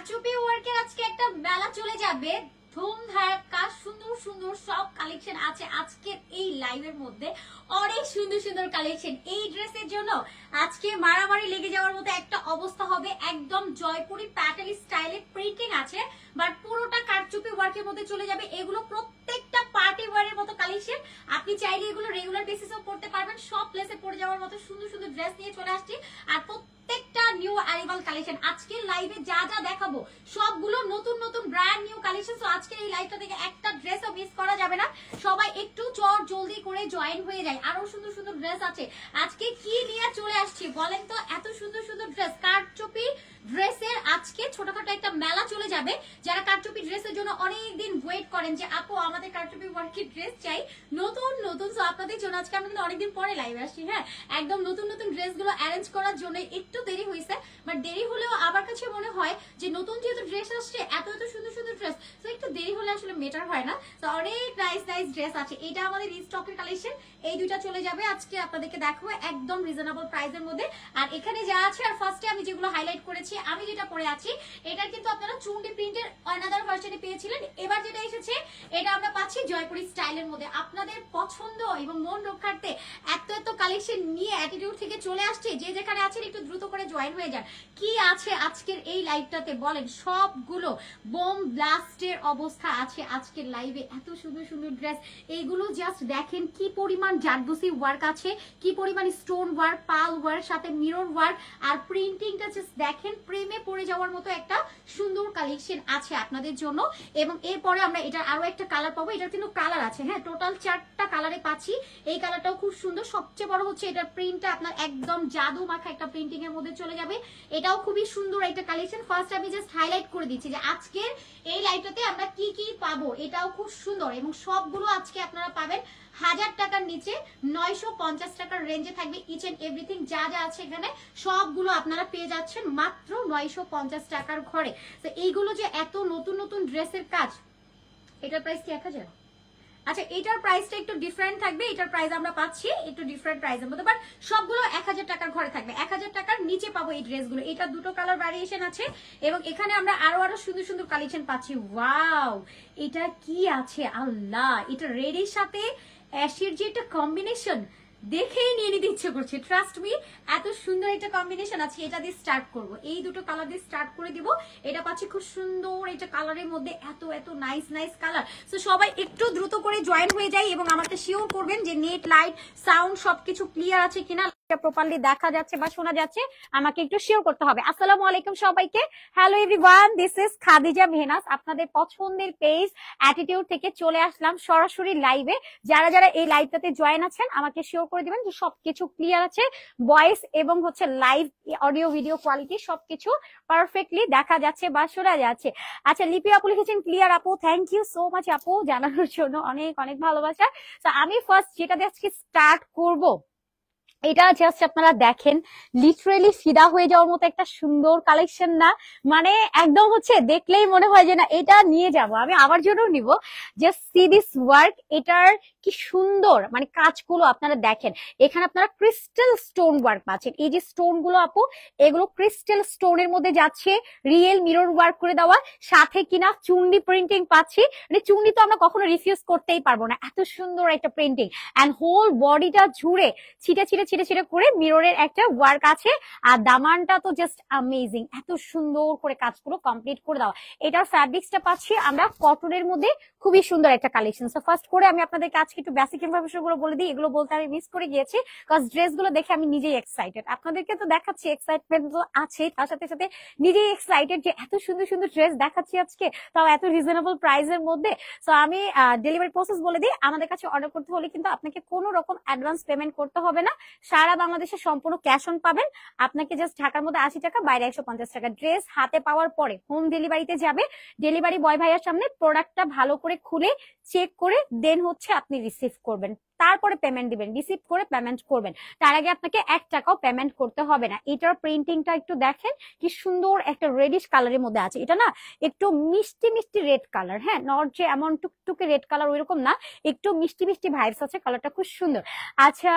কারচুপি ওয়ার্কের আজকে একটা মেলা চলে যাবে। ধুমধারাক্কা সুন্দর সুন্দর সব কালেকশন আছে আজকের এই লাইভের মধ্যে। অনেক সুন্দর সুন্দর কালেকশন। এই ড্রেসের জন্য আজকে মারামারি লেগে যাওয়ার মতো একটা অবস্থা হবে। একদম জয়পুরি প্যাটেল স্টাইলে প্রিন্টিং আছে, বাট পুরোটা কারচুপি ওয়ার্কের মধ্যে চলে যাবে। এগুলো প্রত্যেকটা পার্টি ওয়ারের মতো কালেকশন। আপনি চাইলে এগুলো রেগুলার বেসিসেও পড়তে পারবেন। সব প্লেসে পড়ে যাওয়ার মতো সুন্দর সুন্দর ড্রেস নিয়ে চলে আসছি। আর প্রত্যেকটা নিউ অ্যারাইভাল কালেকশন। আজকের লাইভে যা যা দেখাবো সবগুলো নতুন নতুন ব্র্যান্ড নিউ কালেকশন। সো আজকের এই লাইভটা থেকে একটা ড্রেসও মিস করা যাবে না। সবাই একটু চট জলদি করে জয়েন হয়ে যায়। আরো সুন্দর সুন্দর ড্রেস আছে। আজকে কি নিয়ে চলে আসছি বলেন তো? এত সুন্দর সুন্দর ড্রেস। কারচুপি ড্রেসের আজকে ছোটখাটো একটা মেলা চলে যাবে। যারা কারচুপি ড্রেসের জন্য অনেকদিন ওয়েট করেন যে আপু আমাদের কারচুপি ওয়ার্কের ড্রেস চাই নতুন নতুন, সো আপনাদের জন্য আজকে আমরা কিন্তু অনেকদিন পরে লাইভে আসছি। হ্যাঁ, একদম নতুন নতুন ড্রেসগুলো অ্যারেঞ্জ করার জন্য একটু দেরি হয়েছে, বাট দেরি হলেও আমার কাছে মনে হয় যে নতুন যেহেতু ড্রেস আসছে, এত এত সুন্দর সুন্দর ড্রেস, তো একটু দেরি হলে আসলে মেটার হয় না। তো অনেক নাইস নাইস ড্রেস আছে। এটা আমাদের রিস্টকের কালেকশন। এই দুইটা চলে যাবে আজকে আপনাদেরকে দেখাবো একদম রিজনেবল প্রাইসের মধ্যে। আর এখানে যা আছে, আর ফার্স্টে আমি যেগুলো হাইলাইট করেছি, আমি যেটা পরে আছি এটা কিন্তু আপনারা চুন্ডি প্রিন্টের অ্যানাদার ভার্সনে পেয়েছিলেন। এবার যেটা এসেছে এটা আমরা পাচ্ছি জয়পুরি স্টাইলের মধ্যে। আপনাদের পছন্দ এবং মন রক্ষার্থে এত এত কালেকশন নিয়ে অ্যাটিটিউড থেকে চলে আসছে। যে যেখানে আছেন একটু দ্রুত করে জয়েন হয়ে যান। কি আছে আজকের এই লাইভটাতে বলেন? সবগুলো বোম ব্লাস্টের অবস্থা আছে আজকের লাইভে। এত সুন্দর সুন্দর ড্রেস। এইগুলো জাস্ট দেখেন কি পরিমাণ জারদোসি ওয়ার্ক আছে, কি পরিমাণ স্টোন ওয়ার্ক, পাল ওয়ার্ক, সাথে মিরর ওয়ার্ক, আর প্রিন্টিংটা জাস্ট দেখেন। প্রেমে পড়ে যাওয়ার মতো একটা সুন্দর কালেকশন আছে আপনাদের জন্য। এবং এরপরে আমরা এটা আরো একটা কালার পাবো। এটার কিন্তু কালার আছে, হ্যাঁ, টোটাল 4টা কালারে পাচ্ছি। এই কালারটাও খুব সুন্দর। সবচেয়ে বড় হচ্ছে এটার প্রিন্টটা আপনার একদম জাদু মাখা একটা প্রিন্টিং এর মধ্যে চলে যাবে। এটাও খুবই সুন্দর একটা কালেকশন। ফার্স্ট আমি জাস্ট হাইলাইট করে দিচ্ছি যে আজকের এই লাইভটাতে আমরা কি কি পাবো। এটাও খুব সুন্দর এবং সবগুলো আজকে আপনারা পাবেন 1000 টাকার নিচে। 950 টাকার রেঞ্জে থাকবে ইচ এন্ড এভরিথিং। যা যা আছে এখানে সবগুলো আপনারা পেয়ে যাচ্ছেন মাত্র 950 টাকার ঘরে। তো এইগুলো যে এত নতুন নতুন ড্রেসের কাজ, এটার প্রাইস কি 1000? আচ্ছা, এটার প্রাইসটা একটু ডিফারেন্ট থাকবে। এটার প্রাইস আমরা পাচ্ছি একটু ডিফারেন্ট প্রাইসের মধ্যে, বাট সবগুলো 1000 টাকার ঘরে থাকবে। 1000 টাকার নিচে পাবো এই ড্রেসগুলো। এটা দুটো কালার ভ্যারিয়েশন আছে এবং এখানে আমরা আরো আরো সুন্দর সুন্দর কালেকশন পাচ্ছি। ওয়াও, এটা কি আছে আল্লাহ! এটা রেডের সাথে অ্যাশের যে একটা কম্বিনেশন, দেখেই নিয়ে নিতে ইচ্ছে করছে। ট্রাস্ট মি, এত সুন্দর একটা কম্বিনেশন আছে। এটা দিয়ে স্টার্ট করব, এই দুটো কালার দিয়ে স্টার্ট করে দিব। এটা পাচ্ছি খুব সুন্দর এটা কালারের মধ্যে, এত এত নাইস নাইস কালার। সো সবাই একটু দ্রুত করে জয়েন হয়ে যায় এবং আমাকে শিওর করবেন যে নেট, লাইট, সাউন্ড সবকিছু ক্লিয়ার আছে কিনা, প্রপারলি দেখা যাচ্ছে বা শোনা যাচ্ছে, আমাকে একটু শিওর করতে হবে। আসসালামু আলাইকুম সবাইকে। Hello everyone, this is Khadija Mehnaz. আপনাদের পছন্দের পেজ অ্যাটিটিউড থেকে চলে আসলাম সরাসরি লাইভে। যারা যারা এই লাইভটাতে জয়েন আছেন আমাকে শিওর করে দিবেন যে সবকিছু ক্লিয়ার আছে। ভয়েস এবং হচ্ছে লাইভ অডিও ভিডিও কোয়ালিটি সবকিছু পারফেক্টলি দেখা যাচ্ছে বা শোনা যাচ্ছে। আচ্ছা, লিপি আপু লিখেছেন ক্লিয়ার আপু, থ্যাংক ইউ সো মাচ আপু জানানোর জন্য, অনেক অনেক ভালোবাসা। তো আমি ফার্স্ট যেটা দিয়ে আজকে স্টার্ট করব, এটা জাস্ট আপনারা দেখেন, লিটারেলি ফিদা হয়ে যাওয়ার মতো একটা সুন্দর কালেকশন না? মানে একদম হচ্ছে দেখলেই মনে হয় যে না এটা নিয়ে যাব, আমি আমার জন্য নিব। Just see this work. এটার কি সুন্দর মানে কাজগুলো আপনারা দেখেন। এখানে আপনারা ক্রিস্টাল স্টোন ওয়ার্ক পাচ্ছেন। এই যে স্টোন গুলো আপু, এগুলো ক্রিস্টাল স্টোনের মধ্যে যাচ্ছে, রিয়েল মিরর ওয়ার্ক করে দেওয়া, সাথে কিনা চুন্ডি প্রিন্টিং পাচ্ছি। মানে চুন্ডি তো আমরা কখনো রিফিউজ করতেই পারবো না, এত সুন্দর একটা প্রিন্টিং। অ্যান্ড হোল বডিটা জুড়ে ছিটে ছিটে ছিটে ছিটে করে মিররের একটা ওয়ার্ক আছে। আর দামানটা তো জাস্ট অ্যামেজিং, এত সুন্দর করে কাজগুলো কমপ্লিট করে দেওয়া। এটার ফ্যাব্রিক্সটা পাচ্ছি আমরা কটনের মধ্যে, খুবই সুন্দর একটা কালেকশন। সো ফার্স্ট করে আমি আপনাদেরকে আজকে একটু বেসিক ইনফরমেশন গুলো বলে দিই। এগুলো বলতে আমি মিস করে গিয়েছি, কজ ড্রেস গুলো দেখে আমি নিজেই এক্সাইটেড। আপনাদেরকে তো দেখাচ্ছি, এক্সাইটমেন্ট তো আছে, তার সাথে সাথে নিজেই এক্সাইটেড যে এত সুন্দর সুন্দর ড্রেস দেখাচ্ছি আজকে, তাও এত রিজনেবল প্রাইসের মধ্যে। সো আমি ডেলিভারি প্রসেস বলে দিই। আমাদের কাছে অর্ডার করতে হলে কিন্তু আপনাকে কোনো রকম অ্যাডভান্স পেমেন্ট করতে হবে না। সারা বাংলাদেশে সম্পূর্ণ ক্যাশ অন পাবেন। আপনাকে জাস্ট ঢাকার মধ্যে 80 টাকা, বাইরে 150 টাকা। ড্রেস হাতে পাওয়ার পরে হোম ডেলিভারিতে যাবে। ডেলিভারি বয় ভাইয়ার সামনে প্রোডাক্টটা ভালো করে খুলে চেক করে দেন হচ্ছে আপনি রিসিভ করবেন। তারপরে পেমেন্ট দিবেন, রিসিভ করে পেমেন্ট করবেন, তার আগে আপনাকে 1 টাকাও পেমেন্ট করতে হবে না। এটার প্রিন্টিংটা একটু দেখেন কি সুন্দর একটা রেডিশ কালারের মধ্যে আছে। এটা না একটু মিষ্টি মিষ্টি রেড কালার, হ্যাঁ, নট যে এমন টুকটুকে রেড কালার ওইরকম না, একটু মিষ্টি মিষ্টি ভাইবস আছে, কালারটা খুব সুন্দর। আচ্ছা,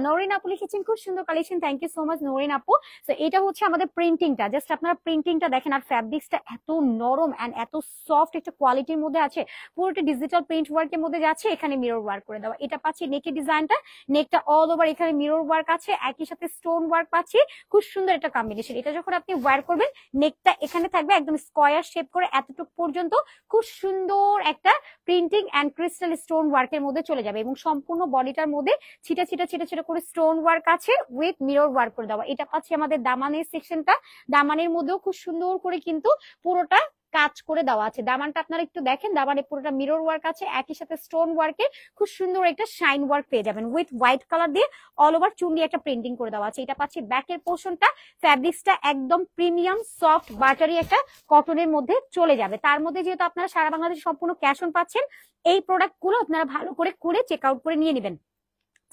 নরিন আপু লিখেছেন খুব সুন্দর collection, thank you so much Norin আপু। তো এটা হচ্ছে আমাদের প্রিন্টিংটা, জাস্ট আপনারা প্রিন্টিংটা দেখেন, আর ফ্যাব্রিক্সটা এত নরম এন্ড এত সফট একটা কোয়ালিটির মধ্যে আছে, পুরোটা ডিজিটাল প্রিন্ট ওয়ার্কের মধ্যে যাচ্ছে, এখানে মিরর ওয়ার্ক করে দেওয়া। এটা পাচ্ছি নেকের ডিজাইনটা, নেকটা অল ওভার এখানে মিরর ওয়ার্ক আছে, একই সাথে স্টোন ওয়ার্ক পাচ্ছি, খুব সুন্দর একটা কম্বিনেশন। এটা যখন আপনি ওয়্যার করবেন, নেকটা এখানে থাকবে একদম স্কয়ার শেপ করে এতটুকু পর্যন্ত, খুব সুন্দর একটা প্রিন্টিং এন্ড ক্রিস্টাল স্টোন ওয়ার্কের মধ্যে চলে যাবে, এবং সম্পূর্ণ বডিটার মধ্যে ছিটা ছিটা ছিটা ছিটা করে স্টোন ওয়ার্ক আছে উইথ মিরর ওয়ার্ক করে দেওয়া। এটা পাচ্ছি আমাদের দামানের সেকশনটা, দামানের মধ্যেও খুব সুন্দর করে কিন্তু পুরোটা কাজ করে দেওয়া আছে। দামানটা আপনারা একটু দেখেন, দামানে পুরোটা মিরর ওয়ার্ক আছে, একই সাথে স্টোন ওয়ার্কে খুব সুন্দর একটা শাইন ওয়ার্ক পেয়ে যাবেন উইথ হোয়াইট কালার দিয়ে অল ওভার চুন্ডি একটা প্রিন্টিং করে দেওয়া আছে। এটা পাচ্ছি ব্যাকের পোর্শনটা, ফ্যাব্রিক্সটা একদম প্রিমিয়াম সফট বাটারি একটা কটনের মধ্যে চলে যাবে। তার মধ্যে যেহেতু আপনারা সারা বাংলাদেশে সম্পূর্ণ ক্যাশ অন পাচ্ছেন, এই প্রোডাক্ট গুলো আপনারা ভালো করে চেক আউট করে নিয়ে নেবেন।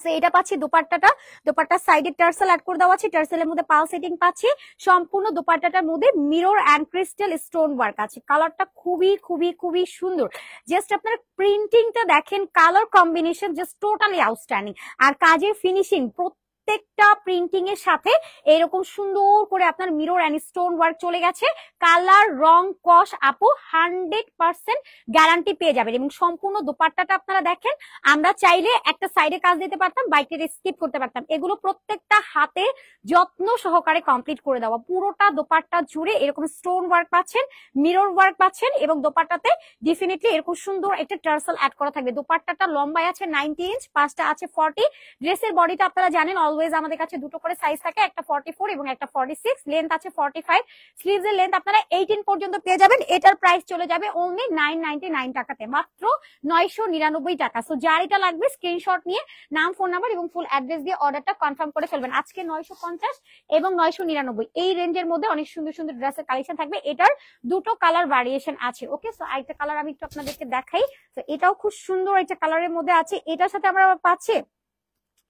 এটা পাচ্ছি দোপাট্টাটা, দোপাট্টার সাইডে টার্সেল অ্যাড করে দেওয়া আছে, টার্সেলের মধ্যে পাল সেটিং পাচ্ছি, সম্পূর্ণ দোপাট্টাটার মধ্যে mirror and crystal stone work আছে। কালারটা খুবই খুবই খুবই সুন্দর, জাস্ট আপনার প্রিন্টিংটা দেখেন, colour combination just totally outstanding, আর কাজের ফিনিশিং প্রত্যেকটা প্রিন্টিং এর সাথে এরকম সুন্দর করে আপনার মিরর এন্ড স্টোন ওয়ার্ক চলে গেছে। কালার রং কস আপু 100% গ্যারান্টি পেয়ে যাবেন, এবং সম্পূর্ণ দোপাট্টাটা আপনারা দেখেন, আমরা চাইলে একটা সাইডে কাজ দিতে পারতাম, বাইকটা স্কিপ করতে পারতাম, এগুলো প্রত্যেকটা হাতে যত্ন সহকারে কমপ্লিট করে দেওয়া। পুরোটা দোপাট্টা জুড়ে এরকম স্টোন ওয়ার্ক পাচ্ছেন, মিরর ওয়ার্ক পাচ্ছেন, এবং দোপাট্টাতে ডেফিনেটলি এরকম সুন্দর একটা টার্সেল অ্যাড করা থাকবে। দোপাট্টাটা লম্বায় আছে 90 ইঞ্চ, পাঁচটা আছে 40। ড্রেসের বডিটা আপনারা জানেন অলওয়েজ আমাদের কাছে দুটো করে সাইজ থাকে, একটা 44 এবং একটা 46, লেন্থ আছে 45, স্লিভস এর লেন্থ আপনারা 18 পর্যন্ত পেয়ে যাবেন। এটার প্রাইস চলে যাবে অনলি 999 টাকাতে, মাত্র 999 টাকা। সো যার এটা লাগবে স্ক্রিনশট নিয়ে নাম, ফোন নাম্বার এবং ফুল অ্যাড্রেস দিয়ে অর্ডারটা কনফার্ম করে ফেলবেন। আজকে 950 এবং 999 এই রেঞ্জের মধ্যে অনেক সুন্দর সুন্দর ড্রেসের কালেকশন থাকবে। এটার দুটো কালার ভ্যারিয়েশন আছে। ওকে, সো আরেকটা কালার আমি একটু আপনাদেরকে দেখাই। তো এটাও খুব সুন্দর একটা কালারের মধ্যে আছে। এটার সাথে আমরা পাচ্ছি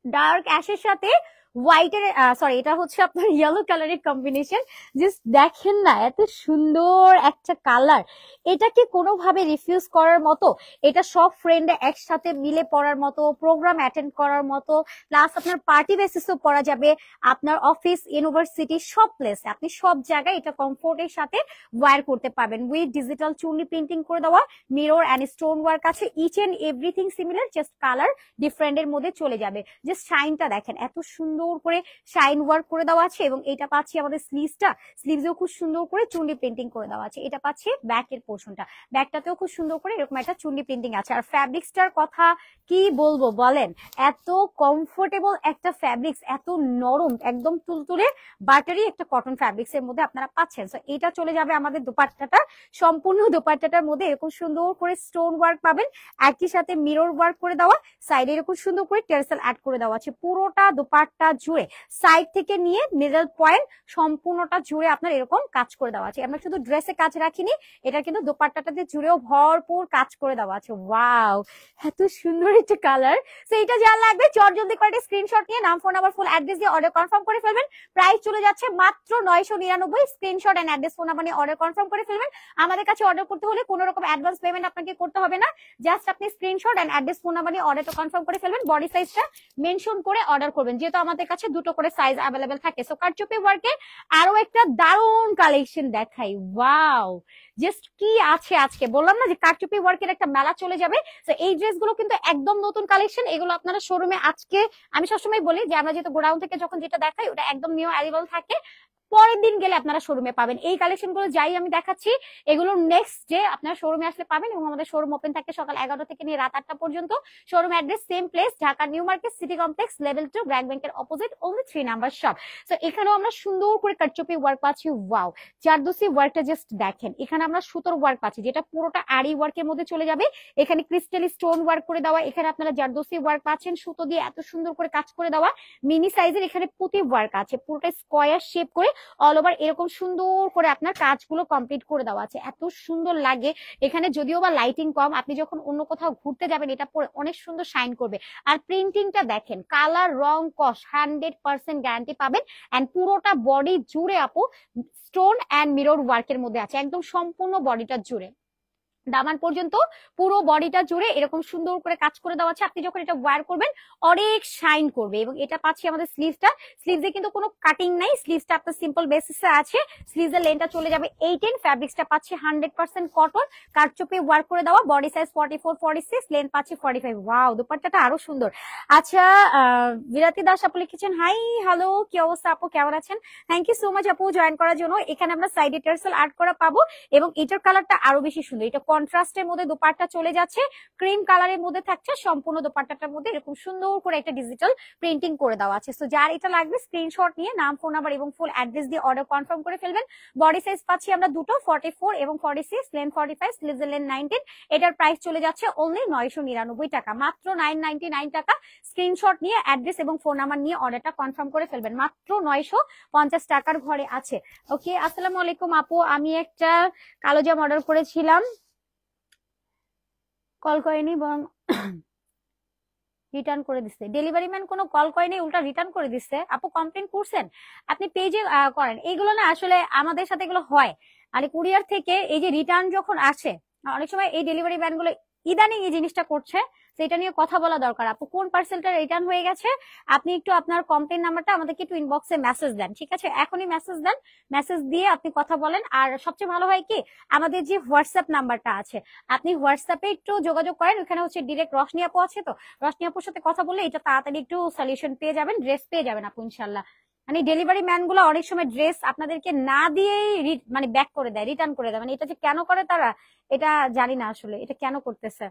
ডার্ক অ্যাশের সাথে হোয়াইটের, সরি এটা হচ্ছে আপনার ইয়েলো কালারের কম্বিনেশন। জাস্ট দেখেন না, এত সুন্দর একটা কালার, এটাকে কোনোভাবে রিফিউজ করার মতো। এটা সব ফ্রেন্ডে একসাথে মিলে পড়ার মতো, প্রোগ্রাম অ্যাটেন্ড করার মতো, প্লাস আপনার পার্টি বেসিসও পরা যাবে, আপনার অফিস, ইউনিভার্সিটি সব প্লেসে আপনি সব জায়গায় এটা কমফোর্টের সাথে ওয়্যার করতে পারবেন। উইথ ডিজিটাল চুন্নি প্রিন্টিং করে দেওয়া, মিরর এন্ড স্টোন ওয়ার্ক আছে, each and everything similar, just colour ডিফারেন্টের মধ্যে চলে যাবে। জাস্ট শাইনটা দেখেন, এত সুন্দর করে শাইন ওয়ার্ক করে দেওয়া আছে। এবং এটা পাচ্ছি আমাদের স্লিভসটা, স্লিভসেও খুব সুন্দর করে চুন্ডি প্রিন্টিং করে দেওয়া আছে। এটা পাচ্ছি ব্যাকের পোর্শনটা, ব্যাকটাতেও খুব সুন্দর করে এরকম একটা চুন্ডি প্রিন্টিং আছে। আর ফ্যাব্রিক্সটার কথা কি বলবো বলেন, এত কমফোর্টেবল একটা ফ্যাব্রিক্স, এত নরম, একদম তুলতুলে বাটারি একটা কটন ফ্যাব্রিক্স এর মধ্যে আপনারা পাচ্ছেন। সো এটা চলে যাবে আমাদের দোপাট্টাটা, সম্পূর্ণ দোপাট্টাটার মধ্যে এরকম সুন্দর করে স্টোন ওয়ার্ক পাবেন, একই সাথে মিরর ওয়ার্ক করে দেওয়া, সাইডে এরকম সুন্দর করে টার্সেল অ্যাড করে দেওয়া আছে। পুরোটা দোপাট্টা জুড়ে সাইড থেকে নিয়ে মিডল পয়েন্ট সম্পূর্ণটা জুড়ে আপনার এরকম কাজ করে দেওয়া আছে। আমরা শুধু ড্রেসে কাজ রাখিনি, এটা কিন্তু দোপাট্টাটাতে জুড়েও ভরপুর কাজ করে দেওয়া আছে। ওয়াও, এত সুন্দর একটা কালার। সো এটা যা লাগবে চট জলদি করে স্ক্রিনশট নিয়ে নাম, ফোন নাম্বার, ফুল অ্যাড্রেস দিয়ে অর্ডার কনফার্ম করে ফেলবেন। প্রাইস চলে যাচ্ছে মাত্র 999। Screenshot and address, phone number নিয়ে অর্ডার কনফার্ম করে ফেলবেন। আমাদের কাছে অর্ডার করতে হলে কোনো রকম অ্যাডভান্স পেমেন্ট আপনাকে করতে হবে না, জাস্ট আপনি screenshot and address, phone number নিয়ে অর্ডারটা কনফার্ম করে ফেলবেন। বডি সাইজটা মেনশন করে অর্ডার করবেন, যেহেতু আমাদের কাছে দুটো করে সাইজ অ্যাভেলেবেল থাকে। সো কারচুপি ওয়ার্কের আরো একটা দারুণ কালেকশন দেখাই। ওয়াও, জাস্ট কি আছে আজকে, বললাম না যে কারচুপি ওয়ার্কের একটা মেলা চলে যাবে। তো এই ড্রেসগুলো কিন্তু একদম নতুন কালেকশন, এগুলো আপনারা শোরুমে আজকে, আমি সবসময় বলি যে আমরা যেহেতু গোডাউন থেকে যখন যেটা দেখাই ওটা একদম নিউ অ্যারাইভাল থাকে, পরের দিন গেলে আপনারা শোরুমে পাবেন। এই কালেকশন গুলো যাই আমি দেখাচ্ছি, এগুলো নেক্সট ডে আপনারা শোরুমে আসলে পাবেন। এবং আমাদের শোরুম ওপেন থাকে সকাল 11টা থেকে নিয়ে রাত 8টা পর্যন্ত। Showroom address same place, Dhaka new market city complex, level 2, BRAC ব্যাংকের অপোজিট, only 3 নাম্বার শপ। তো এখানেও আমরা সুন্দর করে কারচুপি ওয়ার্ক পাচ্ছি। ওয়াও, জারদোসি ওয়ার্কটা জাস্ট দেখেন, এখানে আমরা সুতোর ওয়ার্ক পাচ্ছি, যেটা পুরোটা আরি ওয়ার্কের মধ্যে চলে যাবে। এখানে ক্রিস্টাল স্টোন ওয়ার্ক করে দেওয়া, এখানে আপনারা জারদোসি ওয়ার্ক পাচ্ছেন, সুতো দিয়ে এত সুন্দর করে কাজ করে দেওয়া। মিনি সাইজের এখানে পুঁতি ওয়ার্ক আছে, পুরোটা স্কয়ার শেপ করে অল ওভার এরকম সুন্দর করে আপনার কাজগুলো কমপ্লিট করে দেওয়া আছে, এত সুন্দর লাগে। এখানে যদিও বা লাইটিং কম, আপনি যখন অন্য কোথাও ঘুরতে যাবেন এটা পরে অনেক সুন্দর শাইন করবে। আর প্রিন্টিংটা দেখেন, কালার রং কস 100% গ্যারান্টি পাবেন। এন্ড পুরোটা বডি জুড়ে আপু স্টোন এন্ড মিরর ওয়ার্কের মধ্যে আছে, একদম সম্পূর্ণ বডিটা জুড়ে দামান পর্যন্ত পুরো বডিটা জুড়ে এরকম সুন্দর করে কাজ করে দেওয়া আছে। আপনি যখন এটা ওয়্যার করবেন অনেক শাইন করবে। এবং এটা পাচ্ছি আমাদের স্লিভসে কিন্তু কোনো কাটিং নাই, স্লিভসটা আপনার সিম্পল বেসিসে আছে। স্লিভসের লেনটা চলে যাবে 18, ফ্যাব্রিক্সটা পাচ্ছি 100% কটন, কারচুপি ওয়ার্ক করে দেওয়া, বডি সাইজ 44 46, লেন পাচ্ছি 45। ওয়াও, দুপাট্টাটা আরো সুন্দর। আচ্ছা, বিরাতি দাস আপু লিখেছেন হাই হ্যালো, কি অবস্থা আপু, কেমন আছেন? থ্যাংক ইউ সো মাচ আপু জয়েন করার জন্য। এখানে আমরা সাইডে টার্সেল আর্ট করা পাবো এবং এটার কালারটা আরো বেশি সুন্দর। এটা কন্ট্রাস্টের মধ্যে দোপাট্টা চলে যাচ্ছে, ক্রিম কালারের মধ্যে থাকছে, সম্পূর্ণ দোপাট্টাটার মধ্যে এরকম সুন্দর করে একটা ডিজিটাল প্রিন্টিং করে দেওয়া আছে। সো যার এটা লাগবে স্ক্রিনশট নিয়ে নাম, ফোন নাম্বার এবং ফুল অ্যাড্রেস দিয়ে অর্ডার কনফার্ম করে ফেলবেন। বডি সাইজ পাচ্ছি আমরা দুটো, 44 এবং 46, লেন 45, স্লিভস লেন 19। এটার প্রাইস চলে যাচ্ছে অনলি 999 টাকা, মাত্র 999 টাকা। স্ক্রিনশট নিয়ে অ্যাড্রেস এবং ফোন নাম্বার নিয়ে অর্ডারটা কনফার্ম করে ফেলবেন, মাত্র 950 টাকার ঘরে আছে। ওকে, আসসালামু আলাইকুম আপু, আমি একটা কালো জাম অর্ডার করেছিলাম, কল করেনি বরং রিটার্ন করে দিচ্ছে। ডেলিভারি ম্যান কোনো কল করেনি, উল্টা রিটার্ন করে দিচ্ছে। আপু কমপ্লেন করছেন, আপনি পেজে করেন। এইগুলো না আসলে আমাদের সাথে এগুলো হয়। আর কুরিয়ার থেকে এই যে রিটার্ন যখন আসে, অনেক সময় এই ডেলিভারি ম্যান গুলো ইদানিং এই জিনিসটা করছে, সেটা নিয়ে কথা বলা দরকার। আপু কোন পার্সেলটা রিটার্ন হয়ে গেছে, আপনি একটু আপনার কমপ্লেন নাম্বারটা আমাদেরকে একটু ইনবক্সে মেসেজ দেন, ঠিক আছে? এখনই মেসেজ দেন, মেসেজ দিয়ে আপনি কথা বলেন। আর সবচেয়ে ভালো হয় কি, আমাদের যে হোয়াটসঅ্যাপ নাম্বারটা আছে, আপনি হোয়াটসঅ্যাপে একটু যোগাযোগ করেন। ওখানে হচ্ছে ডিরেক্ট রশনি আপু আছে, তো রশনি আপুর সাথে কথা বললে এটা তাড়াতাড়ি একটু সলিউশন পেয়ে যাবেন, ড্রেস পেয়ে যাবেন আপু ইনশাল্লাহ। মানে ডেলিভারি ম্যান গুলো অনেক সময় ড্রেস আপনাদেরকে না দিয়েই মানে ব্যাক করে দেয়, রিটার্ন করে দেয়। মানে এটা যে কেন করে তারা, এটা জানি না আসলে এটা কেন করতেছে।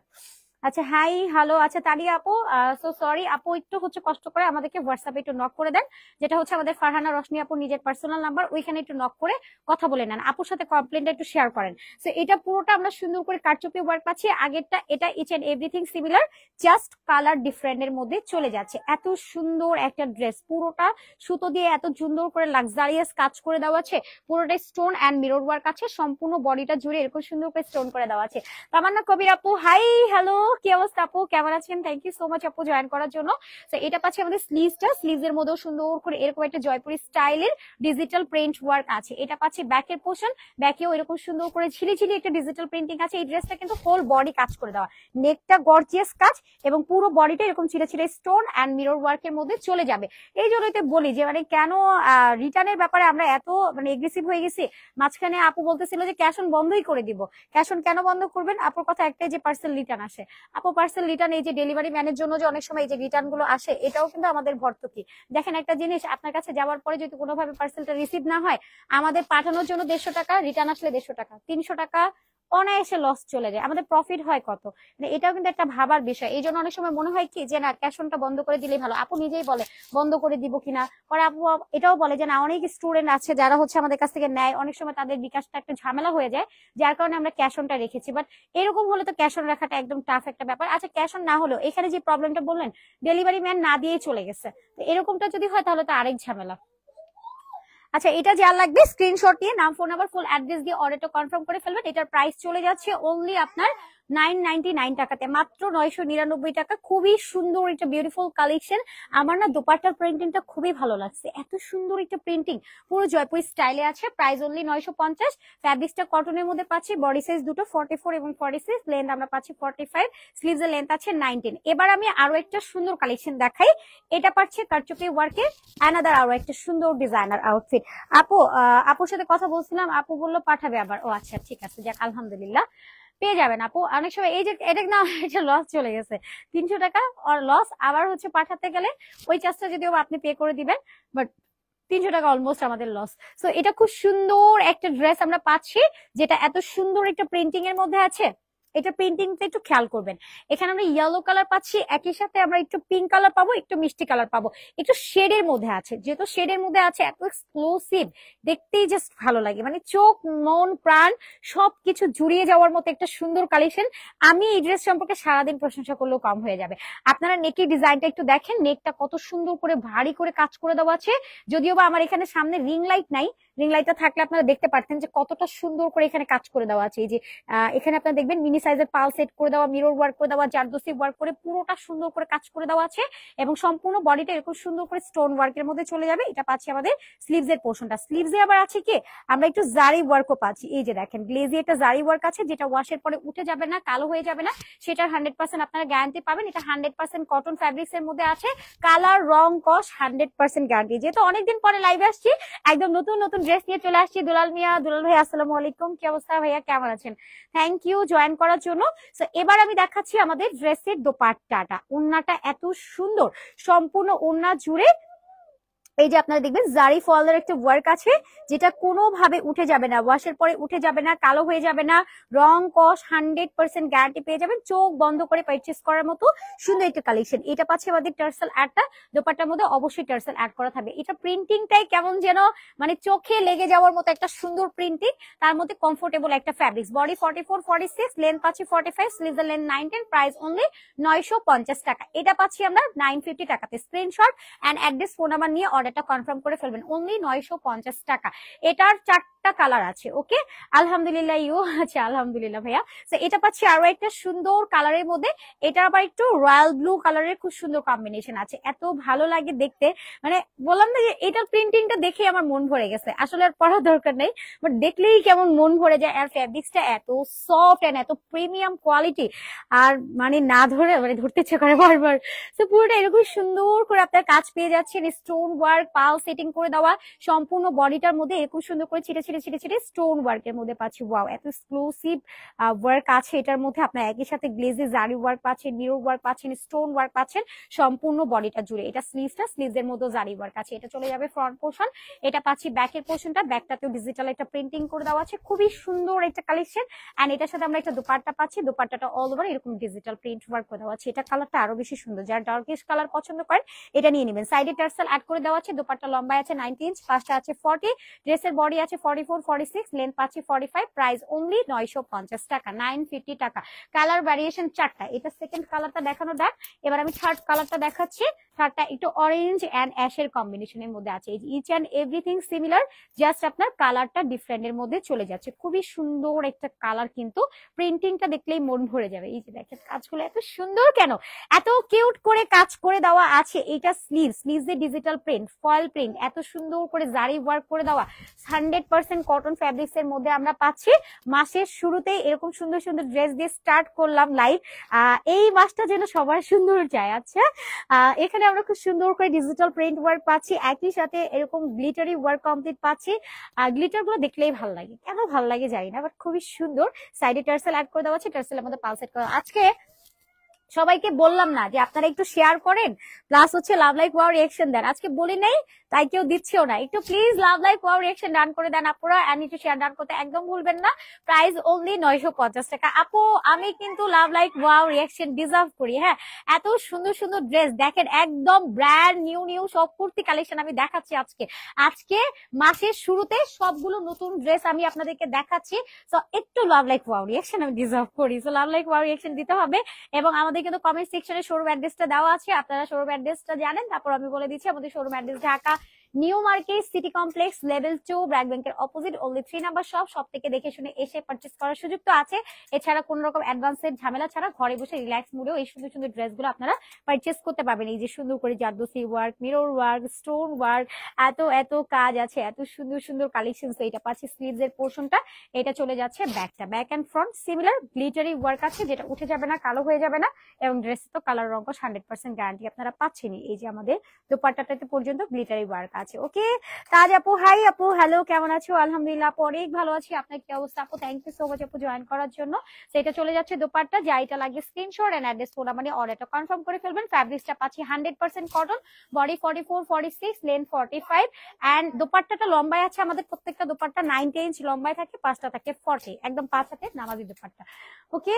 আচ্ছা, হাই হ্যালো। আচ্ছা তানিয়া আপু, সো সরি আপু, একটু হচ্ছে কষ্ট করে আমাদেরকে হোয়াটসঅ্যাপে একটু নক করে দেন, যেটা হচ্ছে আমাদের ফারহানা রশনি আপুর নিজের পার্সোনাল নাম্বার, ওইখানে একটু নক করে কথা বলে নেন, আপুর সাথে কমপ্লেনটা একটু শেয়ার করেন। সো এটা পুরোটা আমরা সুন্দর করে কারচুপি ওয়ার্ক পাচ্ছি। আগেরটা এটা each and everything similar, just colour different এর মধ্যে চলে যাচ্ছে। এত সুন্দর একটা ড্রেস, পুরোটা সুতো দিয়ে এত সুন্দর করে লাক্সারিয়াস কাজ করে দেওয়া আছে, পুরোটা স্টোন এন্ড মিরর ওয়ার্ক আছে, সম্পূর্ণ বডিটা জুড়ে এরকম সুন্দর করে স্টোন করে দেওয়া আছে। তামান্না কবির আপু হাই হ্যালো, কি অবস্থা আপু, কেমন আছেন? থ্যাংক ইউ সো মাচ আপু জয়েন করার জন্য। তো এটা পাচ্ছি আমাদের স্লিভস এর মধ্যেও সুন্দর করে এরকম একটা জয়পুরি স্টাইলের ডিজিটাল প্রিন্ট ওয়ার্ক আছে। এটা পাচ্ছি ব্যাকের পোর্শন, ব্যাকেও এরকম সুন্দর করে ঝিলি একটা ডিজিটাল প্রিন্টিং আছে। এই ড্রেসটা কিন্তু হোল বডি কাজ করে দেওয়া, নেকটা গর্জিয়াস কাজ এবং পুরো বডিটা এরকম ছিঁড়ে স্টোন এন্ড মিরর ওয়ার্কের মধ্যে চলে যাবে। এই জন্যই তো বলি যে মানে কেন রিটার্নের ব্যাপারে আমরা এত মানে এগ্রেসিভ হয়ে গেছি। মাঝখানে আপু বলতেছিল যে ক্যাশ অন বন্ধই করে দিব, ক্যাশ অন কেন বন্ধ করবেন? আপুর কথা একটাই যে পার্সেল রিটার্ন আসে। আপু পার্সেল রিটার্ন, এই যে ডেলিভারি ম্যানের জন্য যে অনেক সময় এই যে রিটার্ন গুলো আসে, এটাও কিন্তু আমাদের ভর্তুকি। দেখেন একটা জিনিস, আপনার কাছে যাওয়ার পরে যদি কোনোভাবে পার্সেলটা রিসিভ না হয়, আমাদের পাঠানোর জন্য 150 টাকা, রিটার্ন আসলে 150 টাকা, 300 টাকা অনায়াসে লস চলে যায়। আমাদের প্রফিট হয় কত, মানে এটাও কিন্তু একটা ভাবার বিষয়। এই জন্য অনেক সময় মনে হয় কি যে না, ক্যাশ অনটা বন্ধ করে দিলেই ভালো। আপু নিজেই বলে বন্ধ করে দিব কিনা, পরে আপু এটাও বলে যে না, অনেক স্টুডেন্ট আছে যারা হচ্ছে আমাদের কাছ থেকে নেয়, অনেক সময় তাদের বিকাশটা একটা ঝামেলা হয়ে যায়, যার কারণে আমরা ক্যাশ অনটা রেখেছি। বাট এরকম হলে তো ক্যাশ অন রাখাটা একদম টাফ একটা ব্যাপার। আচ্ছা, ক্যাশ অন না হলেও এখানে যে প্রবলেমটা বললেন, ডেলিভারি ম্যান না দিয়েই চলে গেছে, তো এরকমটা যদি হয় তাহলে তো আরেক ঝামেলা। আচ্ছা, এটা যার লাগবে স্ক্রিনশট নিয়ে নাম, ফোন নাম্বার, ফুল অ্যাড্রেস দিয়ে অর্ডারটা কনফার্ম করে ফেলবেন। এটার প্রাইস চলে যাচ্ছে অনলি আপনার 999 টাকাতে, মাত্র 999 টাকা। খুবই সুন্দর একটা বিউটিফুল কালেকশন। আমার না দোপাট্টার প্রিন্টিংটা খুবই ভালো লাগছে, এত সুন্দর একটা প্রিন্টিং, পুরো জয়পুরি স্টাইলে আছে। Price only 950। ফ্যাব্রিক্সটা কটনের মধ্যে পাচ্ছি, বডি সাইজ দুটো 44 এবং 46, লেন্থ আমরা পাচ্ছি 45, স্লিভস এর লেন্থ আছে 19। এবার আমি আরো একটা সুন্দর কালেকশন দেখাই। এটা পাচ্ছে কারচুপি ওয়ার্কে অ্যানাদার আরো একটা সুন্দর ডিজাইনার আউটফিট। আপুর সাথে কথা বলছিলাম, আপু বললো পাঠাবে আবার। ও আচ্ছা, ঠিক আছে, যাক আলহামদুলিল্লাহ, পেয়ে যাবেন আপু। অনেক সময় এই যে এটা না, এটা লস চলে গেছে, 300 টাকা লস। আবার হচ্ছে পাঠাতে গেলে ওই চার্জটা যদিও আপনি পে করে দিবেন, বাট 300 টাকা অলমোস্ট আমাদের লস। সো এটা খুব সুন্দর একটা ড্রেস আমরা পাচ্ছি, যেটা এত সুন্দর একটা প্রিন্টিং এর মধ্যে আছে। এটা প্রিন্টিংটা একটু খেয়াল করবেন। এখানে আমরা ইয়েলো কালার পাচ্ছি, একই সাথে আমরা একটু পিঙ্ক কালার পাবো, একটু মিষ্টি কালার পাবো, একটু শেডের মধ্যে আছে। যেহেতু শেডের মধ্যে আছে এত এক্সক্লুসিভ, দেখতেই জাস্ট ভালো লাগে, মানে চোখ মন প্রাণ সবকিছু জুড়িয়ে যাওয়ার মতো একটা সুন্দর কালেকশন। আমি এই ড্রেস সম্পর্কে সারাদিন প্রশংসা করলেও কম হয়ে যাবে। আপনারা নেকের ডিজাইনটা একটু দেখেন, নেকটা কত সুন্দর করে ভারী করে কাজ করে দেওয়া আছে। যদিও বা আমার এখানে সামনে রিং লাইট নাই, রিং লাইটটা থাকলে আপনারা দেখতে পারতেন যে কতটা সুন্দর করে এখানে কাজ করে দেওয়া আছে। এই যে এখানে আপনারা দেখবেন মিনি সাইজের পাল সেট করে দেওয়া, মিরর ওয়ার্ক করে দেওয়া, জারদোসি ওয়ার্ক করে পুরোটা সুন্দর করে কাজ করে দেওয়া আছে এবং সম্পূর্ণ বডিটা এরকম সুন্দর করে স্টোন ওয়ার্কের মধ্যে চলে যাবে। এটা পাচ্ছি আমাদের স্লিভস এর পোর্শনটা। স্লিভসে আবার আছে কি আমরা একটু জারি ওয়ার্কও পাচ্ছি। এই যে দেখেন গ্লেজি একটা জারি ওয়ার্ক আছে, যেটা ওয়াশের পরে উঠে যাবে না, কালো হয়ে যাবে না, সেটার 100% আপনারা গ্যারান্টি পাবেন। এটা 100% কটন ফ্যাব্রিক্স এর মধ্যে আছে, কালার রং কস 100% গ্যারান্টি। যেহেতু অনেকদিন পরে লাইভে আসছি, একদম নতুন নতুন ড্রেস নিয়ে চলে আসছি। দুলাল মিয়া, দুলাল ভাই আসসালামু আলাইকুম, কি অবস্থা ভাইয়া, কেমন আছেন? থ্যাংক ইউ জয়েন করার জন্য। সো এবার আমি দেখাচ্ছি আমাদের ড্রেসের দোপাট্টাটা। ওড়নাটা এত সুন্দর, সম্পূর্ণ ওড়না জুড়ে এই যে আপনারা দেখবেন জারি ফলের একটা ওয়ার্ক আছে, যেটা কোনোভাবে উঠে যাবে না, ওয়াশের পরে উঠে যাবে না, কালো হয়ে যাবে না, রং কস 100% গ্যারান্টি পেয়ে যাবেন। চোখ বন্ধ করে পারচেজ করার মতো সুন্দর একটা কালেকশন। এটা পাচ্ছে আমাদের টার্সেল অ্যাডটা, দোপাট্টার মধ্যে অবশ্যই টার্সেল অ্যাড করা থাকবে। এটা প্রিন্টিংটাই কেমন যেন মানে চোখে লেগে যাওয়ার মতো একটা সুন্দর প্রিন্টিং, তার মধ্যে কমফোর্টেবল একটা ফ্যাব্রিক্স। বডি 44 46, লেন্থ পাচ্ছি 45, স্লিভস লেন্থ 910, প্রাইস অনলি 950 টাকা। এটা পাচ্ছি আমরা 950 টাকাতে। Screenshot and address phone number নিয়ে অর্ডারটা কনফার্ম করে ফেলবেন, অনলি 950 টাকা। এটার 4টা কালার আছে। ওকে, আলহামদুলিল্লাহ ইউ আচ্ছা আলহামদুলিল্লাহ ভাইয়া। তো এটা পাচ্ছি আরো একটা সুন্দর কালারের মধ্যে, এটা আবার একটু রয়্যাল ব্লু কালারের খুব সুন্দর কম্বিনেশন আছে, এত ভালো লাগে দেখতে। মানে বললাম না যে এটার প্রিন্টিংটা দেখে আমার মন ভরে গেছে, আসলে আর পড়ার দরকার নেই, বাট দেখলেই কেমন মন ভরে যায়। আর ফ্যাব্রিক্সটা এত সফট এন্ড এত প্রিমিয়াম কোয়ালিটি, আর মানে না ধরে মানে ধরতে ইচ্ছে করে বারবার। তো পুরোটা এরকম সুন্দর করে আপনার কাজ পেয়ে যাচ্ছেন, স্টোন ওয়ার্ক পাল সেটিং করে দেওয়া, সম্পূর্ণ বডিটার মধ্যে এরকম সুন্দর করে ছিটে ছিটে ছিটে ছিটে স্টোন ওয়ার্কের মধ্যে পাচ্ছি। ওয়াও, এত এক্সক্লুসিভ ওয়ার্ক আছে এটার মধ্যে। আপনার একই সাথে গ্লেজি জারি ওয়ার্ক পাচ্ছেন, মিরর ওয়ার্ক পাচ্ছেন, স্টোন ওয়ার্ক পাচ্ছেন সম্পূর্ণ বডিটা জুড়ে। এটা স্লিভস এর মধ্যে জারি ওয়ার্ক আছে। এটা চলে যাবে ফ্রন্ট পোর্শন। এটা পাচ্ছি ব্যাকের পোর্শনটা, ব্যাকটাতেও ডিজিটাল একটা প্রিন্টিং করে দেওয়া আছে, খুবই সুন্দর একটা কালেকশন। এন্ড এটার সাথে আমরা একটা দোপাট্টা পাচ্ছি, দোপাট্টাটা অল ওভার এরকম ডিজিটাল প্রিন্ট ওয়ার্ক করে দেওয়া আছে। এটা কালারটা আরো বেশি সুন্দর, যারা ডার্কিশ কালার পছন্দ করেন এটা নিয়ে নেবেন। সাইডে টার্সেল অ্যাড করে দেওয়া আছে, দোপাট্টা লম্বায় আছে 90 ইঞ্চ, পাশটা আছে 40, ড্রেসের বডি আছে 44 46, লেন্থ পাচ্ছি 45, প্রাইস অনলি 950 টাকা, 950 টাকা। কালার ভ্যারিয়েশন 4টা। এটা সেকেন্ড কালারটা দেখানো দেখ। এবার আমি থার্ড কালারটা দেখাচ্ছি। থার্ডটা একটু অরেঞ্জ এন্ড অ্যাশের কম্বিনেশনের মধ্যে আছে। এই each and everything similar, just আপনার কালারটা ডিফারেন্টের মধ্যে চলে যাচ্ছে। খুবই সুন্দর একটা কালার, কিন্তু প্রিন্টিংটা দেখলেই মন ভরে যাবে। এই যে দেখেন কাজগুলো এত সুন্দর, কেন এত কিউট করে কাজ করে দেওয়া আছে। এটা স্লিভস এর ডিজিটাল প্রিন্ট, ফয়েল প্রিন্ট, এত সুন্দর করে জারি ওয়ার্ক করে দেওয়া, 100% কটন ফ্যাব্রিক্স এর মধ্যে আমরা পাচ্ছি। মাসের শুরুতেই এরকম সুন্দর সুন্দর ড্রেস দিয়ে স্টার্ট করলাম লাইভ। এই মাসটা যেন সবার সুন্দর যায়। আচ্ছা, এখানে আমরা খুব সুন্দর করে ডিজিটাল প্রিন্ট ওয়ার্ক পাচ্ছি, একই সাথে এরকম গ্লিটারি ওয়ার্ক কমপ্লিট পাচ্ছি। গ্লিটার গুলো দেখলেই ভালো লাগে, কেন ভালো লাগে জানি না, বাট খুবই সুন্দর। সাইডে টার্সেল অ্যাড করে দেওয়া আছে, টার্সেলের মধ্যে পাল সেট করা। আজকে সবাইকে বললাম না যে আপনারা একটু শেয়ার করেন, প্লাস হচ্ছে লাভ লাইক ওয়াও রিঅ্যাকশন দেন। আজকে বলি নাই তাই কেউ দিচ্ছেও না, একটু please love like wow reaction done করে দেন আপনারা, এন্ড একটু শেয়ার ডান করতে একদম ভুলবেন না। প্রাইস অনলি 950 টাকা। আপু আমি কিন্তু লাভ লাইক ওয়াও রিঅ্যাকশন ডিজার্ভ করি। হ্যাঁ, এত সুন্দর সুন্দর ড্রেস দেখেন, একদম ব্র্যান্ড নিউ সব কুর্তি কালেকশন আমি দেখাচ্ছি আজকে মাসের শুরুতে সবগুলো নতুন ড্রেস আমি আপনাদেরকে দেখাচ্ছি। তো একটু লাভ লাইক ওয়াও রিঅ্যাকশন আমি ডিজার্ভ করি, তো লাভ লাইক ওয়াও রিঅ্যাকশন দিতে হবে। এবং আমাদের কিন্তু কমেন্ট সেকশনে শোরুম অ্যাড্রেসটা দেওয়া আছে, আপনারা শোরুম অ্যাড্রেসটা জানেন। তারপর আমি বলে দিচ্ছি, আমাদের showroom address Dhaka new market city complex level 2, BRAC ব্যাংকের অপোজিট, অনলি 3 নাম্বার সব থেকে দেখে শুনে এসে পারচেজ করার সুযোগ তো আছে। এছাড়া কোন রকম অ্যাডভান্সের ঝামেলা ছাড়া ঘরে বসে রিল্যাক্স মুডেও এই সুন্দর সুন্দর ড্রেসগুলো আপনারা পারচেজ করতে পারবেন। এই যে সুন্দর করে zardozi work, mirror work, stone work, এত কাজ আছে, এত সুন্দর সুন্দর কালেকশন। তো এটা পাচ্ছি স্লিভস এর পোর্শনটা, এটা চলে যাচ্ছে ব্যাকটা, back and front similar glittery work আছে, যেটা উঠে যাবে না, কালো হয়ে যাবে না, এবং ড্রেসে তো কালার রঙ 100% গ্যারান্টি আপনারা পাচ্ছেনই। এই যে আমাদের দোপাট্টাটাতে পর্যন্ত গ্লিটারি ওয়ার্ক আছে। ওকে, তাজ আপু হাই আপু, হ্যালো, কেমন আছো? আলহামদুলিল্লাহ আপু অনেক ভালো আছি, আপনার কি অবস্থা আপু? থ্যাংক ইউ সো মাচ আপু জয়েন করার জন্য। সেটা চলে যাচ্ছে দোপাট্টা, যা এটা লাগে স্ক্রিনশট এন্ড অ্যাড্রেস ফোন মানে অর্ডারটা কনফার্ম করে ফেলবেন। ফ্যাব্রিক্সটা পাচ্ছি 100% কটন, বডি 44 46, লেন্থ 45 এন্ড দোপাট্টাটা লম্বায় আছে আমাদের প্রত্যেকটা দোপাট্টা 90 ইঞ্চ লম্বায় থাকে, 5টা থাকে 40, একদম 5 হাতে নামাজি দোপাট্টা। ওকে,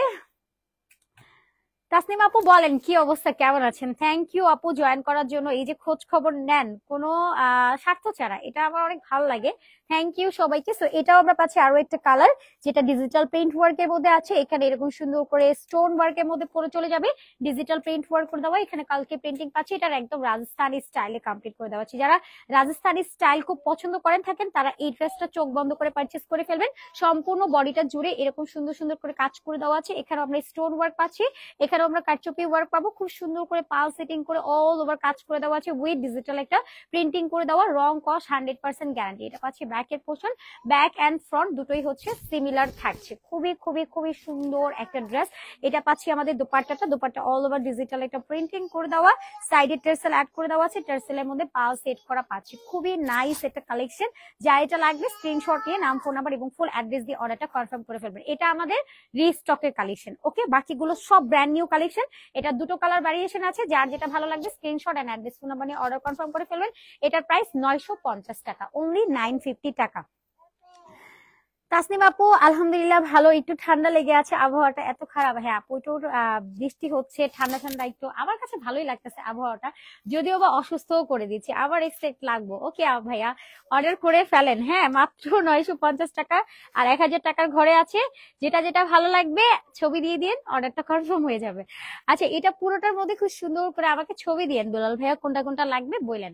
তাসনিম আপু বলেন কি অবস্থা, কেমন আছেন? থ্যাংক ইউ আপু জয়েন করার জন্য। এই যে খোঁজ খবর নেন কোনো স্বার্থ ছাড়া, এটা আমার অনেক ভালো লাগে। থ্যাংক ইউ সবাইকে। সো এটাও আমরা পাচ্ছি আরো একটা কালার, যেটা ডিজিটাল প্রিন্ট ওয়ার্কের মধ্যে আছে। এখানে এরকম সুন্দর করে স্টোন ওয়ার্কের মধ্যে পরে চলে যাবে, ডিজিটাল প্রিন্ট ওয়ার্ক করে দেওয়া। এখানে কালকে প্রিন্টিং পাচ্ছি, এটার একদম রাজস্থানি স্টাইলে কমপ্লিট করে দেওয়া আছে। যারা রাজস্থানি স্টাইল খুব পছন্দ করেন থাকেন, তারা এই ড্রেসটা চোখ বন্ধ করে পারচেস করে ফেলবেন। সম্পূর্ণ বডিটা জুড়ে এরকম সুন্দর সুন্দর করে কাজ করে দেওয়া আছে। এখানে আমরা স্টোন ওয়ার্ক পাচ্ছি, এখানে আমরা কারচুপি ওয়ার্ক পাবো, খুব সুন্দর করে পাল সেটিং করে অল ওভার কাজ করে দেওয়া আছে উইথ ডিজিটাল একটা প্রিন্টিং করে দেওয়া। রং কস 100% গ্যারান্টি। এটা পাচ্ছি ব্যাকের পোর্শন, ব্যাক এন্ড ফ্রন্ট দুটোই হচ্ছে সিমিলার থাকছে। খুবই খুবই খুবই সুন্দর একটা ড্রেস। এটা পাচ্ছি আমাদের দোপাট্টাটা, দোপাট্টা অল ওভার ডিজিটাল একটা প্রিন্টিং করে দেওয়া, সাইডে টার্সেল অ্যাড করে দেওয়া আছে, টার্সেলের মধ্যে পাল সেট করা পাচ্ছি। খুবই নাইস একটা কালেকশন। যা এটা লাগবে স্ক্রিনশট নিয়ে নাম, ফোন নাম্বার এবং ফুল অ্যাড্রেস দিয়ে অর্ডারটা কনফার্ম করে ফেলবেন। এটা আমাদের রিস্টকের কালেকশন। ওকে, বাকিগুলো সব ব্র্যান্ড নিউ কালেকশন। এটা দুটো কালার ভ্যারিয়েশন আছে, যার যেটা ভালো লাগবে screenshot and address phone number নিয়ে অর্ডার কনফার্ম করে ফেলবেন। এটার প্রাইস 950 টাকা, অনলি 950 টাকা। তাসনিম আপু আলহামদুলিল্লাহ ভালো, একটু ঠান্ডা লেগে আছে, আবহাওয়াটা এত খারাপ। হ্যাঁ আপু একটু বৃষ্টি হচ্ছে, ঠান্ডা ঠান্ডা একটু, আমার কাছে ভালোই লাগতেছে আবহাওয়াটা, যদিও বা অসুস্থও করে দিচ্ছে, আবার এক্সপেক্ট লাগবো। ওকে ভাইয়া অর্ডার করে ফেলেন। হ্যাঁ মাত্র 950 টাকা আর 1000 টাকার ঘরে আছে। যেটা যেটা ভালো লাগবে ছবি দিয়ে দিন, অর্ডারটা কনফার্ম হয়ে যাবে। আচ্ছা, এটা পুরোটার মধ্যে খুব সুন্দর করে আমাকে ছবি দিয়েন দুলাল ভাইয়া, কোনটা কোনটা লাগবে বললেন,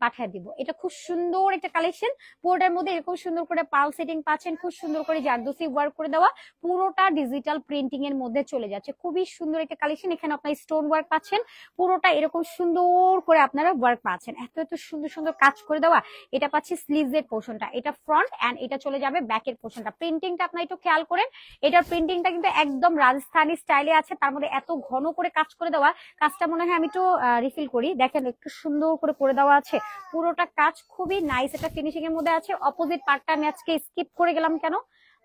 পাঠিয়ে দিব। এটা খুব সুন্দর একটা কালেকশন, পুরোটার মধ্যে এরকম সুন্দর করে পাল সেটিং পাচ্ছেন, খুব সুন্দর করে জারদোসি ওয়ার্ক করে দেওয়া, পুরোটা ডিজিটাল প্রিন্টিং এর মধ্যে চলে যাচ্ছে। খুবই সুন্দর একটা কালেকশন। এখানে আপনার স্টোন ওয়ার্ক পাচ্ছেন, পুরোটা এরকম সুন্দর করে আপনারা ওয়ার্ক পাচ্ছেন, এত এত সুন্দর সুন্দর কাজ করে দেওয়া। এটা পাচ্ছি স্লিভস এর পোর্শনটা, এটা ফ্রন্ট এন্ড এটা চলে যাবে ব্যাকের পোর্শনটা। প্রিন্টিংটা আপনারা একটু খেয়াল করেন, এটার প্রিন্টিংটা কিন্তু একদম রাজস্থানি স্টাইলে আছে, তার মধ্যে এত ঘন করে কাজ করে দেওয়া। কাজটা মনে হয় আমি একটু রিফিল করি, দেখেন একটু সুন্দর করে দেওয়া আছে পুরোটা কাজ, খুবই নাইস একটা ফিনিশিং এর মধ্যে আছে। অপোজিট পার্টটা আমি আজকে স্কিপ করে গেলাম কেন,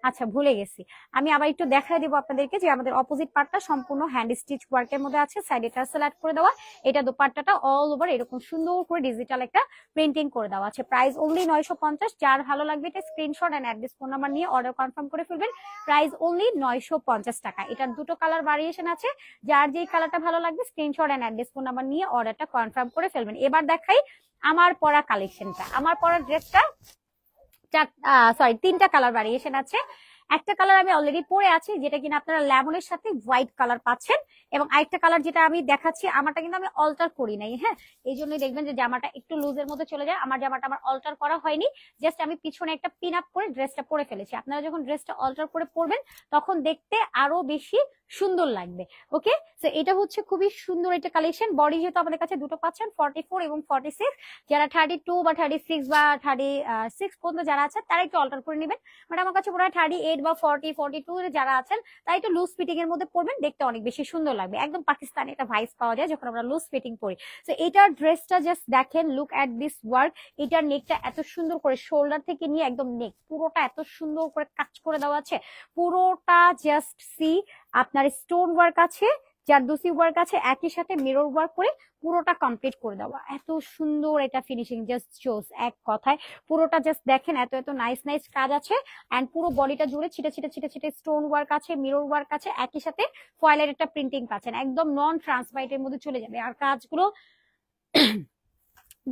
আচ্ছা ভুলে গেছি, আমি আবার একটু দেখাই দিব আপনাদেরকে যে আমাদের অপোজিট পার্টটা সম্পূর্ণ হ্যান্ড স্টিচ ওয়ার্কের মধ্যে আছে, সাইডে টার্সেল অ্যাড করে দেওয়া। এটা দোপাট্টাটা অল ওভার এরকম সুন্দর করে ডিজিটাল একটা প্রিন্টিং করে দেওয়া আছে। Price only 950। যার ভালো লাগবে এটা screenshot and address phone number নিয়ে অর্ডার কনফার্ম করে ফেলবেন। প্রাইস অনলি 950 টাকা। এটার দুটো কালার ভ্যারিয়েশন আছে, যার যেই কালারটা ভালো লাগবে screenshot and address phone number নিয়ে অর্ডারটা কনফার্ম করে ফেলবেন। এবার দেখাই আমার পরা কালেকশনটা। আমার পরা ড্রেসটা তিনটা কালার ভ্যারিয়েশন আছে। একটা কালার আমি অলরেডি পরে আছি, যেটা কিনা আপনারা লেমনের সাথে হোয়াইট কালার পাচ্ছেন, এবং আরেকটা কালার যেটা আমি দেখাচ্ছি, আমারটা কিন্তু আমি অল্টার করি নাই। হ্যাঁ, এই জন্যই দেখবেন যে জামাটা একটু লুজের মধ্যে চলে যায়। আমার জামাটা আমার অল্টার করা হয়নি, জাস্ট আমি পিছনে একটা পিন আপ করে ড্রেসটা পরে ফেলেছি। আপনারা যখন ড্রেসটা অল্টার করে পরবেন তখন দেখতে আরো বেশি সুন্দর লাগবে। ওকে, তো এটা হচ্ছে খুবই সুন্দর একটা কালেকশন। বডি যেহেতু আমাদের কাছে দুটো পাচ্ছেন, 44 এবং 46। যারা 32 বা 36 বা 36 পর্যন্ত যারা আছে তারা একটু অল্টার করে নেবেন। বাট আমার কাছে মনে হয় 38 বা 40 42 যারা আছেন তারা একটু লুজ ফিটিং এর মধ্যে পরবেন, দেখতে অনেক বেশি সুন্দর লাগবে। একদম পাকিস্তানি একটা ভাইস পাওয়া যায় যখন আমরা লুজ ফিটিং পরি। তো এটার ড্রেসটা জাস্ট দেখেন, লুক এট দিস ওয়ার্ক। এটার নেকটা এত সুন্দর করে শোল্ডার থেকে নিয়ে একদম নেক পুরোটা এত সুন্দর করে কাজ করে দেওয়া আছে। পুরোটা জাস্ট সি, আপনার স্টোন ওয়ার্ক আছে, জারদোসি ওয়ার্ক আছে, একই সাথে মিরর ওয়ার্ক করে পুরোটা কমপ্লিট করে দেওয়া। এত সুন্দর এটা ফিনিশিং, জাস্ট জোস এক কথায়। পুরোটা জাস্ট দেখেন, এত এত নাইস নাইস কাজ আছে। এন্ড পুরো বডিটা জুড়ে ছিটে ছিটে ছিটে ছিটে স্টোন ওয়ার্ক আছে, মিরর ওয়ার্ক আছে, একই সাথে ফয়েলের একটা প্রিন্টিং পাচ্ছেন, একদম নন ট্রান্সপারেন্টের মধ্যে চলে যাবে। আর কাজগুলো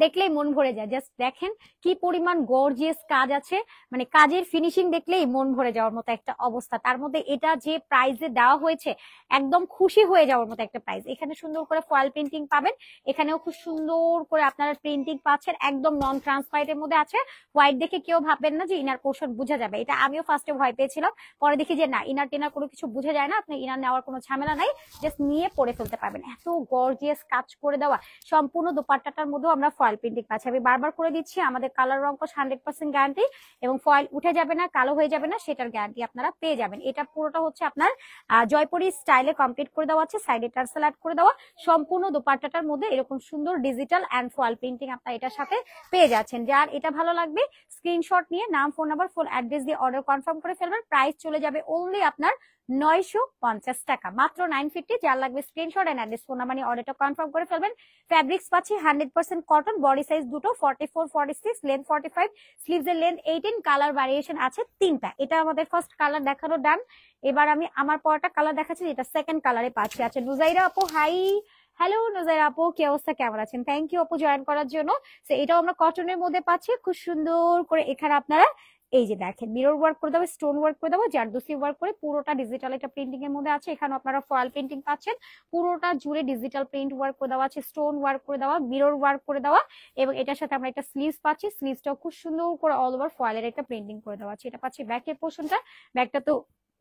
দেখলেই মন ভরে যায়। জাস্ট দেখেন কি পরিমাণ গর্জিয়াস কাজ আছে, মানে কাজের ফিনিশিং দেখলেই মন ভরে যাওয়ার মতো একটা অবস্থা। তার মধ্যে এটা যে প্রাইসে দেওয়া হয়েছে একদম খুশি হয়ে যাওয়ার মতো একটা প্রাইস। এখানে সুন্দর করে ফয়েল প্রিন্টিং পাবেন, এখানেও খুব সুন্দর করে আপনারা প্রিন্টিং পাচ্ছেন, একদম নন ট্রান্সপারেন্টের মধ্যে আছে। হোয়াইট দেখে কেউ ভাববেন না যে ইনার পোর্শন বোঝা যাবে, এটা আমিও ফার্স্টে ভয় পেয়েছিলাম, পরে দেখি যে না, ইনার টিনার কোনো কিছু বোঝা যায় না, আপনি ইনার নেওয়ার কোনো ঝামেলা নাই, জাস্ট নিয়ে পরে ফেলতে পারবেন। এত গর্জিয়াস কাজ করে দেওয়া। সম্পূর্ণ দোপাট্টাটার মধ্যেও আমরা ফয়েল প্রিন্টিং পাচ্ছে। আমি বারবার করে দিচ্ছি, আমাদের কালার রংকশ 100% গ্যারান্টি এবং ফয়েল উঠে যাবে না, কালো হয়ে যাবে না, সেটার গ্যারান্টি আপনারা পেয়ে যাবেন। এটা পুরোটা হচ্ছে আপনার জয়পুরি স্টাইলে কমপ্লিট করে দেওয়া আছে, সাইডে টার্সেল অ্যাড করে দেওয়া, সম্পূর্ণ দোপাট্টাটার মধ্যে এরকম সুন্দর ডিজিটাল অ্যান্ড ফয়েল প্রিন্টিং আপনারা এটার সাথে পেয়ে যাচ্ছেন। যার এটা ভালো লাগবে স্ক্রিনশট নিয়ে নাম, ফোন নাম্বার, ফুল অ্যাড্রেস দিয়ে অর্ডার কনফার্ম করে ফেলবেন। প্রাইস চলে যাবে অনলি আপনার 950 টাকা, মাত্র 950। যার লাগবে screenshot and address, phone number নিয়ে অর্ডারটা কনফার্ম করে ফেলবেন। ফ্যাব্রিক্স পাচ্ছি 100% কটন, বডি সাইজ দুটো 44 46, লেন্থ 45, স্লিভস এর লেন্থ 18, কালার ভ্যারিয়েশন আছে 3টা। এটা আমাদের ফার্স্ট কালার দেখানো ডান। এবার আমি আমার পরটা কালার দেখাচ্ছি, এটা সেকেন্ড কালারে পাচ্ছি। আচ্ছা নুজাইরা আপু হাই, হ্যালো নুজাইরা আপু, কি অবস্থা, কেমন আছেন? থ্যাংক ইউ আপু জয়েন করার জন্য। এটাও আমরা কটনের মধ্যে পাচ্ছি, খুব সুন্দর করে এখানে আপনারা এই যে দেখেন মিরর ওয়ার্ক করে দেবো, স্টোন ওয়ার্ক করে দেবো, জারদোসি ওয়ার্ক করে পুরোটা ডিজিটাল একটা প্রিন্টিং এর মধ্যে আছে। এখানে আপনারা ফয়েল প্রিন্টিং পাচ্ছেন, পুরোটা জুড়ে ডিজিটাল প্রিন্ট ওয়ার্ক করে দেওয়া আছে, স্টোন ওয়ার্ক করে দেওয়া, মিরর ওয়ার্ক করে দেওয়া, এবং এটার সাথে আমরা একটা স্লিভস পাচ্ছি, স্লিভসটাও খুব সুন্দর করে অল ওভার ফয়েলের একটা প্রিন্টিং করে দেওয়া আছে। এটা পাচ্ছি ব্যাকের পোর্শনটা, ব্যাকটা তো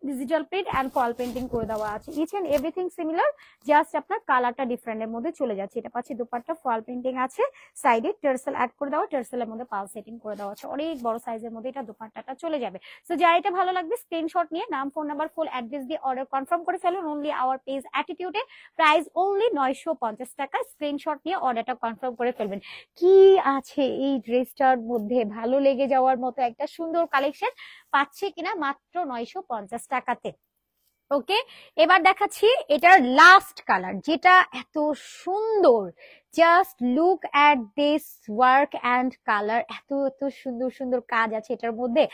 digital print and foil printing করে দেওয়া আছে। Each and everything similar, just আপনার কালারটা ডিফারেন্ট এর মধ্যে চলে যাচ্ছে। এটা পাচ্ছি দোপাট্টা, ফয়েল প্রিন্টিং আছে, সাইডে টার্সেল অ্যাড করে দেওয়া, টার্সেলের মধ্যে পাল সেটিং করে দেওয়া আছে। অনেক বড় সাইজের মধ্যে এটা দোপাট্টাটা চলে যাবে। সো যার এটা ভালো লাগবে স্ক্রিনশট নিয়ে নাম, ফোন নাম্বার, ফুল অ্যাড্রেস দিয়ে অর্ডার কনফার্ম করে ফেলুন। অনলি আওয়ার পেজ অ্যাটিটিউডে, প্রাইস অনলি 950 টাকা। স্ক্রিনশট নিয়ে অর্ডারটা কনফার্ম করে ফেলবেন। কি আছে এই ড্রেসটার মধ্যে, ভালো লেগে যাওয়ার মতো একটা সুন্দর কালেকশন পাচ্ছে কিনা মাত্র 950 টাকাতে। ওকে, এবার দেখাচ্ছি এটার লাস্ট কালার, যেটা এত সুন্দর। Just look at this work and colour, এত এত সুন্দর সুন্দর কাজ আছে এটার মধ্যে।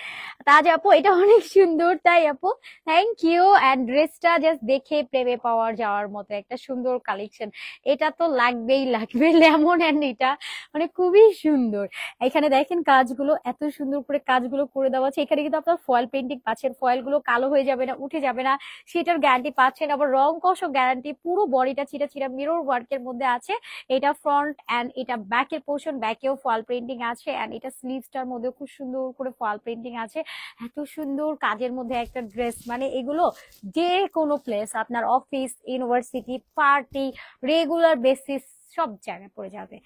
তাজ আপু এটা অনেক সুন্দর, তাই আপু থ্যাংক ইউ। অ্যান্ড ড্রেসটা জাস্ট দেখে প্রেমে পাওয়ার যাওয়ার মতো একটা সুন্দর কালেকশন। এটা তো লাগবেই লাগবে, লেমন অ্যান্ড এটা মানে খুবই সুন্দর। এখানে দেখেন কাজগুলো এত সুন্দর করে কাজগুলো করে দেওয়া আছে। এখানে কিন্তু আপনার ফয়েল প্রিন্টিং পাচ্ছেন, ফয়েল গুলো কালো হয়ে যাবে না, উঠে যাবে না, সেটার গ্যারান্টি পাচ্ছেন। আবার রং কষও গ্যারান্টি, পুরো বডিটা চিরা চিরা মিরর ওয়ার্কের মধ্যে আছে। এটা ফ্রন্ট এন্ড এটা ব্যাকের পোর্শন, ব্যাকেও ফয়েল প্রিন্টিং আছে, এন্ড এটা স্লিভসটার মধ্যে খুব সুন্দর করে ফয়েল প্রিন্টিং আছে। এত সুন্দর কাজের মধ্যে একটা ড্রেস, মানে এগুলো যে কোনো প্লেস, আপনার office, university, party, regular basis সব জায়গায় পড়ে যাবে।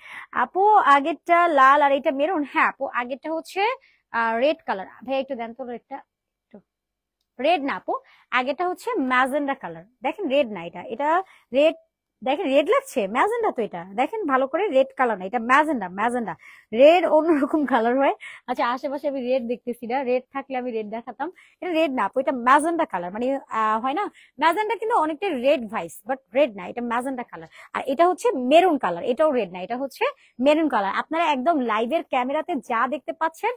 আপু আগেরটা লাল আর এটা মেরুন? হ্যাঁ আপু আগেরটা হচ্ছে রেড কালার। ভাই একটু দেন তো রেডটা, রেড না আপু, আগেটা হচ্ছে ম্যাজেন্ডা কালার। দেখেন রেড না, এটা এটা রেড, দেখেন রেড লাগছে, ম্যাজেন্ডা তো এটা, দেখেন ভালো করে, রেড কালার না, এটা ম্যাজেন্ডা। ম্যাজেন্ডা রেড অন্যরকম কালার হয়। আচ্ছা আশেপাশে আমি রেড দেখতেছি না, রেড থাকলে আমি রেড দেখাতাম। এটা রেড না আপু, এটা ম্যাজেন্ডা কালার, মানে হয় না ম্যাজেন্ডা কিন্তু অনেকটা রেড ভাইস, বাট রেড না, এটা ম্যাজেন্ডা কালার। আর এটা হচ্ছে মেরুন কালার, এটাও রেড না, এটা হচ্ছে মেরুন কালার। আপনারা একদম লাইভের ক্যামেরাতে যা দেখতে পাচ্ছেন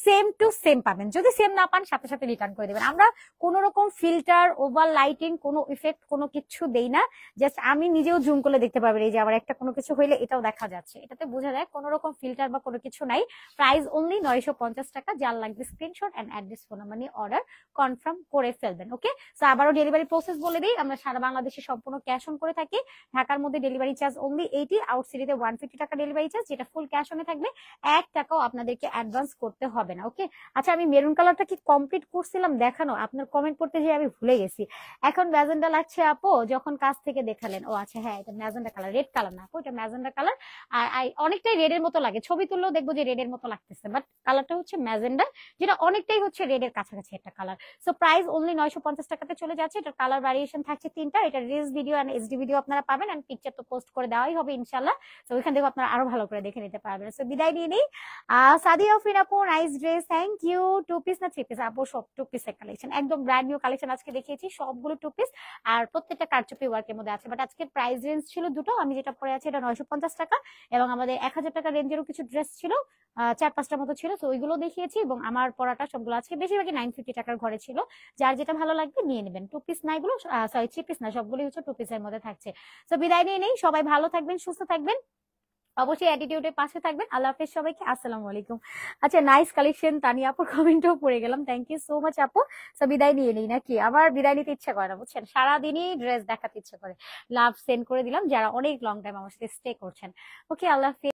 সেম টু সেম পাবেন। যদি সেম না পান সাথে সাথে রিটার্ন করে দেবেন। আমরা কোন রকম ফিল্টার, ওভার লাইটিং, কোনো ইফেক্ট, কোনো কিছু দেই না। জাস্ট আমি নিজেও জুম করলে দেখতে পাবেন, এই যে আমার একটা কোনো কিছু হইলে এটাও দেখা যাচ্ছে, এটাতে বোঝা যায় কোনো রকম ফিল্টার বা কোনো কিছু নাই। প্রাইস অনলি 950 টাকা। যার লাগবে screenshot and address, phone number নিয়ে অর্ডার কনফার্ম করে ফেলবেন। ওকে, সো আবারও ডেলিভারি প্রসেস বলে দিই, আমরা সারা বাংলাদেশে সম্পূর্ণ ক্যাশ অন করে থাকি। ঢাকার মধ্যে ডেলিভারি চার্জ অনলি 80, আউট সিটিতে 150 টাকা ডেলিভারি চার্জ, যেটা ফুল ক্যাশ অনে থাকবে। 1 টাকাও আপনাদেরকে অ্যাডভান্স করতে হবে না। ওকে, আচ্ছা আমি মেরুন কালারটা কি কমপ্লিট করছিলাম দেখানো? আপনার কমেন্ট করতে যে আমি ভুলে গেছি। এখন ম্যাজেন্ডা লাগছে আপু, যখন কাছ থেকে দেখালেন। ও আচ্ছা হ্যাঁ, এটা ম্যাজেন্ডা কালার, রেড কালার না আপু, এটা ম্যাজেন্ডা কালার। আর অনেকটাই রেড এর মতো লাগে, ছবি তুললেও দেখবো যে রেড এর মতো লাগতেছে, বাট কালারটা হচ্ছে ম্যাজেন্ডা, যেটা অনেকটাই হচ্ছে রেড এর কাছাকাছি একটা কালার। সো প্রাইস অনলি 950 টাকাতে চলে যাচ্ছে। এটার কালার ভ্যারিয়েশন থাকছে 3টা। এটা reels video and HD video আপনারা পাবেন, এন্ড পিকচার তো পোস্ট করে দেওয়াই হবে ইনশাআল্লাহ। তো ওইখান থেকে আপনারা আরো ভালো করে দেখে নিতে পারবেন। সো বিদায় নিয়ে নেই। সাদিয়া আফরিন আপু nice dress, thank you. 2 piece না 3 পিস আপু? সব 2 পিসের কালেকশন, একদম ব্র্যান্ড নিউ কালেকশন আজকে দেখিয়েছি, সবগুলো 2 পিস, আর প্রত্যেকটা কারচুপি ওয়ার্কের মধ্যে আছে। বাট আজকের প্রাইস রেঞ্জ ছিল দুটো, আমি যেটা পরে আছি এটা 950 টাকা, এবং আমাদের 1000 টাকা রেঞ্জেরও কিছু ড্রেস ছিল, 4-5টার মতো ছিল, তো ওইগুলো দেখিয়েছি, এবং আমার পরাটা সবগুলো আজকে বেশিরভাগই 950 টাকার ঘরে ছিল। যার যেটা ভালো লাগবে নিয়ে নেবেন। 2 পিস না এগুলো, সরি 3 পিস না, সবগুলোই হচ্ছে 2 পিসের মধ্যে থাকছে। তো বিদায় নিয়ে নেই, সবাই ভালো থাকবেন, সুস্থ থাকবেন, অবশ্যই অ্যাটিটিউডের পাশে থাকবেন। আল্লাহ হাফেজ সবাইকে, আসসালামু আলাইকুম। আচ্ছা নাইস কালেকশন, তানিয়া আপুর কমেন্টও পড়ে গেলাম, থ্যাংক ইউ সো মাচ আপু। সো বিদায় নিয়ে নেই নাকি? আমার বিদায় নিতে ইচ্ছা করে না বুঝছেন, সারাদিনই ড্রেস দেখাতে ইচ্ছে করে। লাভ সেন্ড করে দিলাম যারা অনেক লং টাইম আমার সাথে স্টে করছেন। ওকে, আল্লাহ হাফেজ।